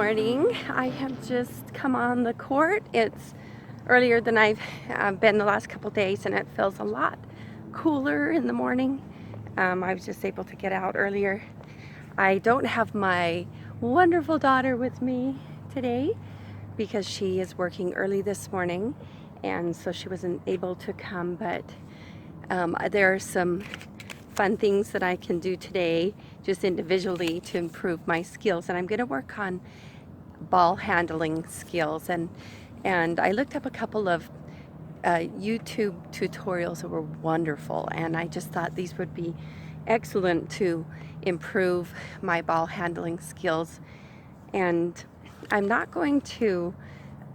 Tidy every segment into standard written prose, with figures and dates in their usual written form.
morning. I have just come on the court. It's earlier than I've been the last couple days, and it feels a lot cooler in the morning. I was just able to get out earlier. I don't have my wonderful daughter with me today because she is working early this morning, and so she wasn't able to come, but there are some fun things that I can do today just individually to improve my skills, and I'm going to work on ball handling skills, and I looked up a couple of YouTube tutorials that were wonderful, and I just thought these would be excellent to improve my ball handling skills. And I'm not going to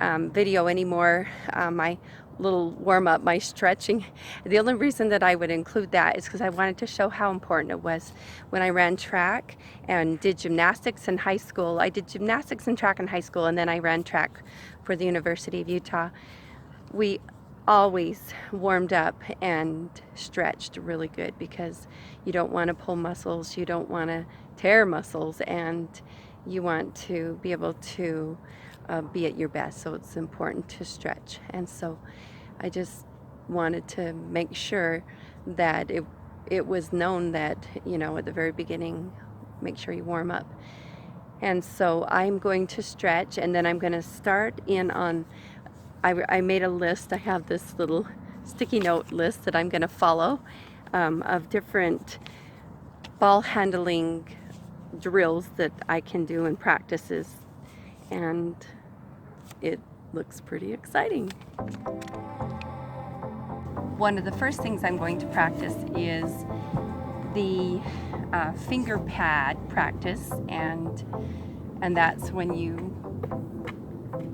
video anymore my little warm-up, my stretching. The only reason that I would include that is because I wanted to show how important it was when I ran track and did gymnastics in high school. I did gymnastics and track in high school, and then I ran track for the University of Utah. We always warmed up and stretched really good because you don't want to pull muscles, you don't want to tear muscles, and you want to be able to be at your best, so it's important to stretch. And so I just wanted to make sure that it was known that, you know, at the very beginning, make sure you warm up. And so I'm going to stretch, and then I'm going to start in on, I made a list. I have this little sticky note list that I'm going to follow of different ball handling drills that I can do and practices, and it looks pretty exciting. One of the first things I'm going to practice is the finger pad practice, and that's when you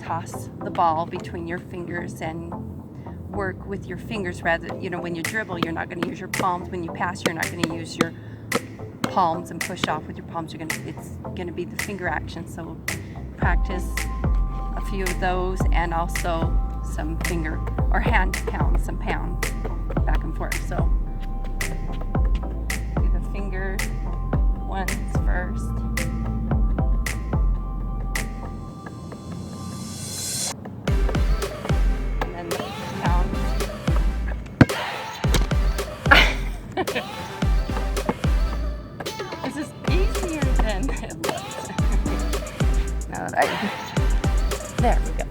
toss the ball between your fingers and work with your fingers rather, you know, when you dribble, you're not going to use your palms. When you pass, you're not going to use your palms and push off with your palms. It's going to be the finger action. So practice a few of those, and also some finger or hand pounds, some pounds back and forth. So do the finger ones first. And then the pound. This is easier than it looks. Now that there we go.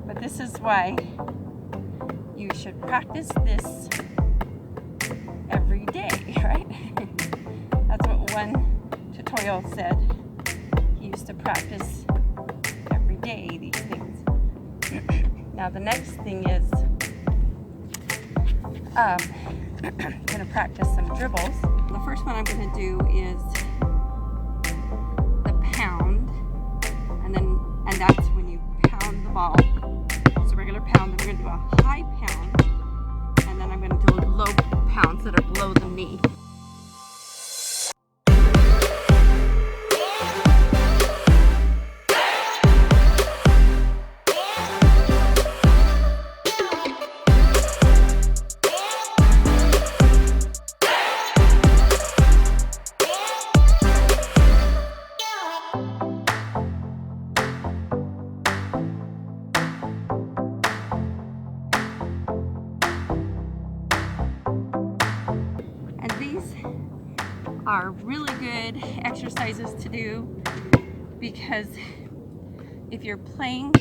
But this is why you should practice this every day, right? That's what one tutorial said. He used to practice every day these things. Now the next thing is I'm going to practice some dribbles. The first one I'm going to do is the pound, and that's when you pound the ball. It's a regular pound. Then we're going to do a high pound, and then I'm going to do low pounds that are below the knee. Are really good exercises to do, because if you're playing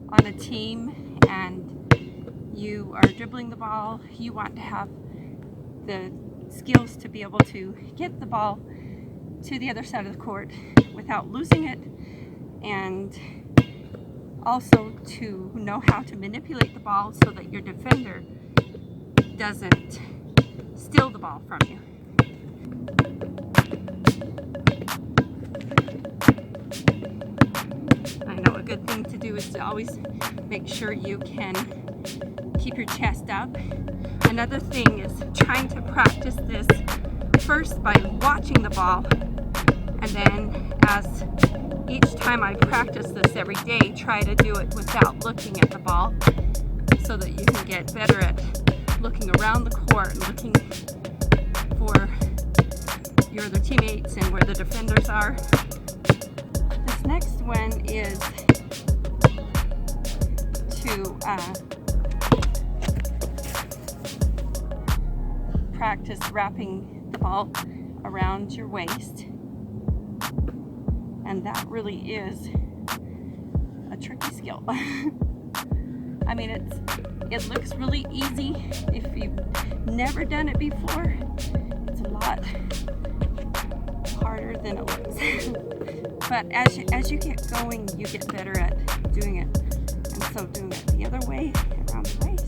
on a team and you are dribbling the ball, you want to have the skills to be able to get the ball to the other side of the court without losing it, and also to know how to manipulate the ball so that your defender doesn't steal the ball from you. I know a good thing to do is to always make sure you can keep your chest up. Another thing is trying to practice this first by watching the ball, and then as each time I practice this every day, try to do it without looking at the ball, so that you can get better at looking around the court and looking for your other teammates and where the defenders are. This next one is to practice wrapping the ball around your waist, and that really is a tricky skill. I mean, it looks really easy if you've never done it before. It's a lot harder than it looks. But as you get going, you get better at doing it. And so doing it the other way around the waist.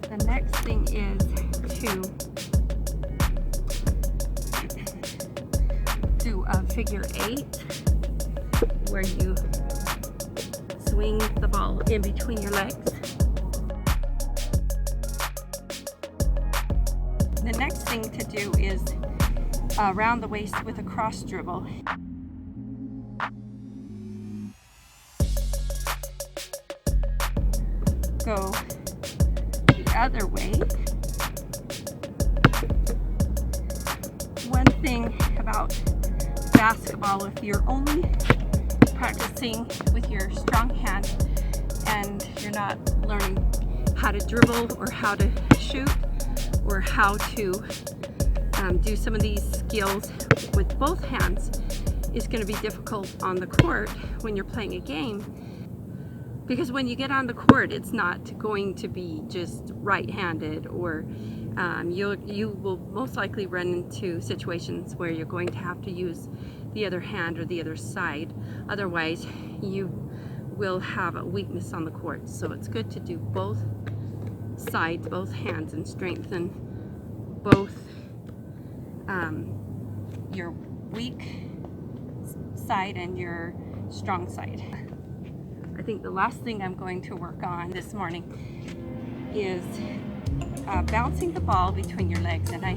The next thing is to do a figure 8 where you swing the ball in between your legs. The next thing to do is around the waist with a cross dribble. Go the other way. One thing about basketball, if you're only practicing with your strong hand and you're not learning how to dribble or how to shoot or how to do some of these skills with both hands, is going to be difficult on the court when you're playing a game. Because when you get on the court, it's not going to be just right-handed, or you will most likely run into situations where you're going to have to use the other hand or the other side. Otherwise, you will have a weakness on the court. So it's good to do both sides, both hands, and strengthen both your weak side and your strong side. I think the last thing I'm going to work on this morning is bouncing the ball between your legs. And I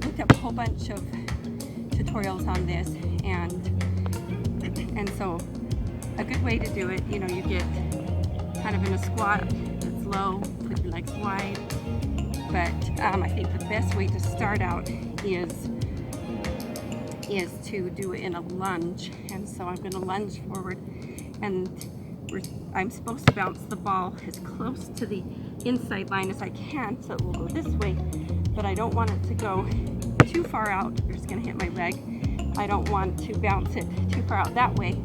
looked up a whole bunch of tutorials on this, and so a good way to do it, you get kind of in a squat, it's low, with your legs wide, but I think the best way to start out is to do it in a lunge. And so I'm going to lunge forward, and I'm supposed to bounce the ball as close to the inside line as I can, so it will go this way, but I don't want it to go too far out, or it's going to hit my leg. I don't want to bounce it too far out that way,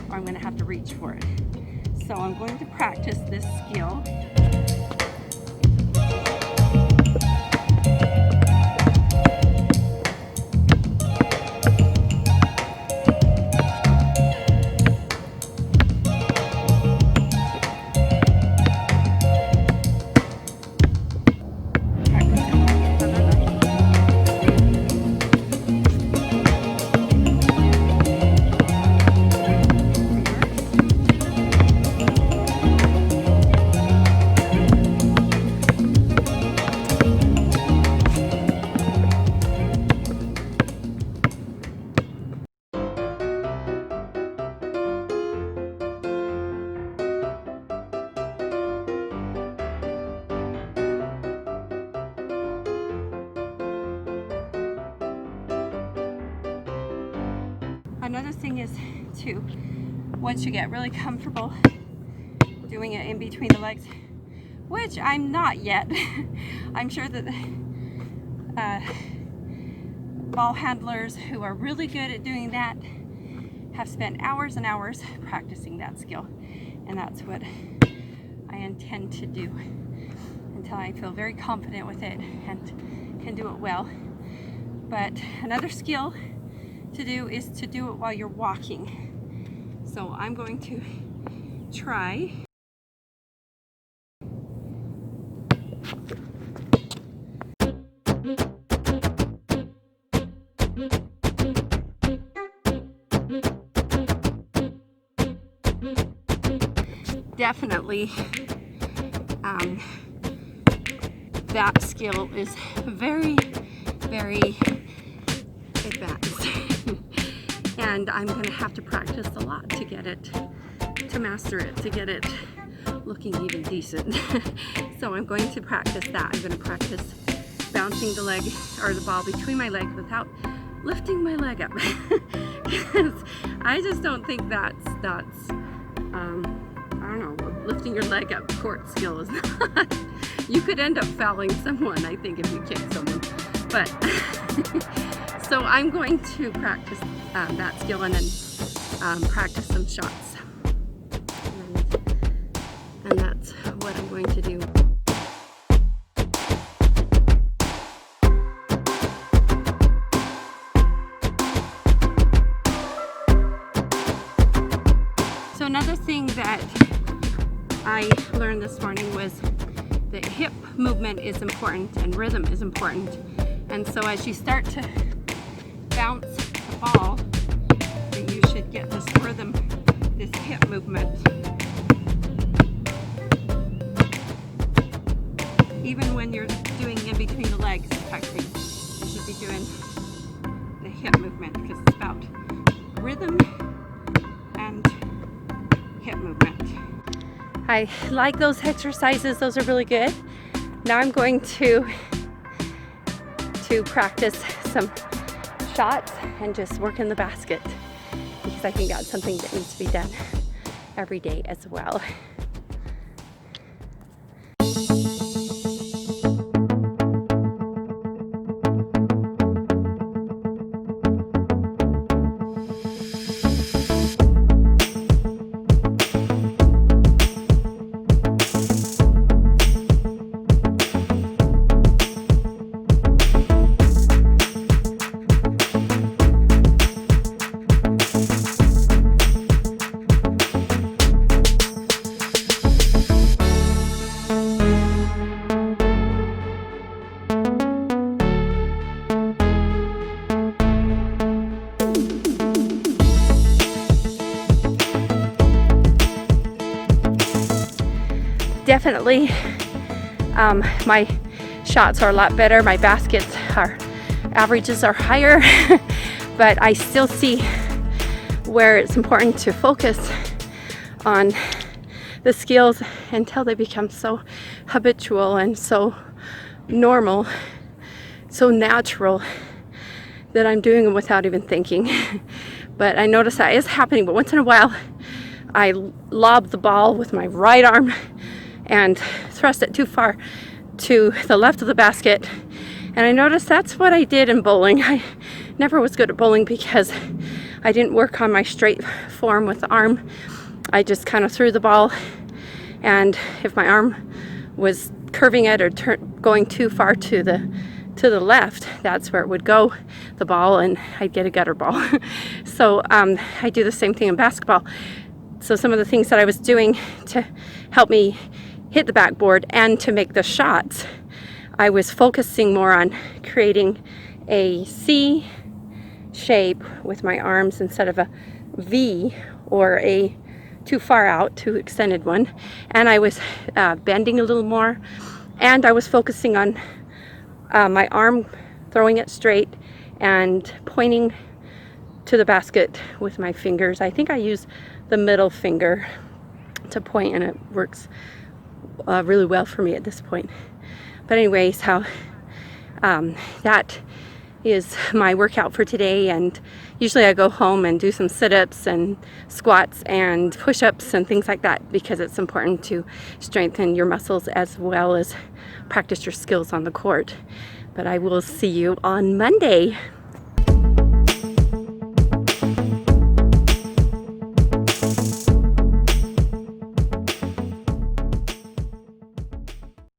or I'm going to have to reach for it. So I'm going to practice this skill. Another thing is to, once you get really comfortable doing it in between the legs, which I'm not yet. I'm sure that ball handlers who are really good at doing that have spent hours and hours practicing that skill, and that's what I intend to do until I feel very confident with it and can do it well. But another skill to do is to do it while you're walking. So I'm going to try. Definitely that skill is very very advanced. And I'm going to have to practice a lot to get it, to master it, to get it looking even decent. So I'm going to practice that. I'm going to practice bouncing the leg or the ball between my legs without lifting my leg up. Because I just don't think that's I don't know, lifting your leg up court skill is not. You could end up fouling someone, I think, if you kick someone. But so I'm going to practice that skill and then practice some shots. And that's what I'm going to do. So another thing that I learned this morning was that hip movement is important and rhythm is important. And so as you start to bounce the ball, you should get this rhythm, this hip movement. Even when you're doing in between the legs, practicing, you should be doing the hip movement because it's about rhythm and hip movement. I like those exercises, those are really good. Now I'm going to practice some shots and just work in the basket because I think that's something that needs to be done every day as well. Definitely, my shots are a lot better. My baskets are, averages are higher, but I still see where it's important to focus on the skills until they become so habitual and so normal, so natural that I'm doing them without even thinking. But I notice that is happening, but once in a while I lob the ball with my right arm and thrust it too far to the left of the basket. And I noticed that's what I did in bowling. I never was good at bowling because I didn't work on my straight form with the arm. I just kind of threw the ball, and if my arm was curving it or going too far to the left, that's where it would go, the ball, and I'd get a gutter ball. So I do the same thing in basketball. So some of the things that I was doing to help me hit the backboard and to make the shots, I was focusing more on creating a C shape with my arms instead of a V or a too far out, too extended one. And I was bending a little more, and I was focusing on my arm, throwing it straight and pointing to the basket with my fingers. I think I use the middle finger to point, and it works really well for me at this point. But anyways, how that is my workout for today, and usually I go home and do some sit-ups and squats and push-ups and things like that because it's important to strengthen your muscles as well as practice your skills on the court. But I will see you on Monday.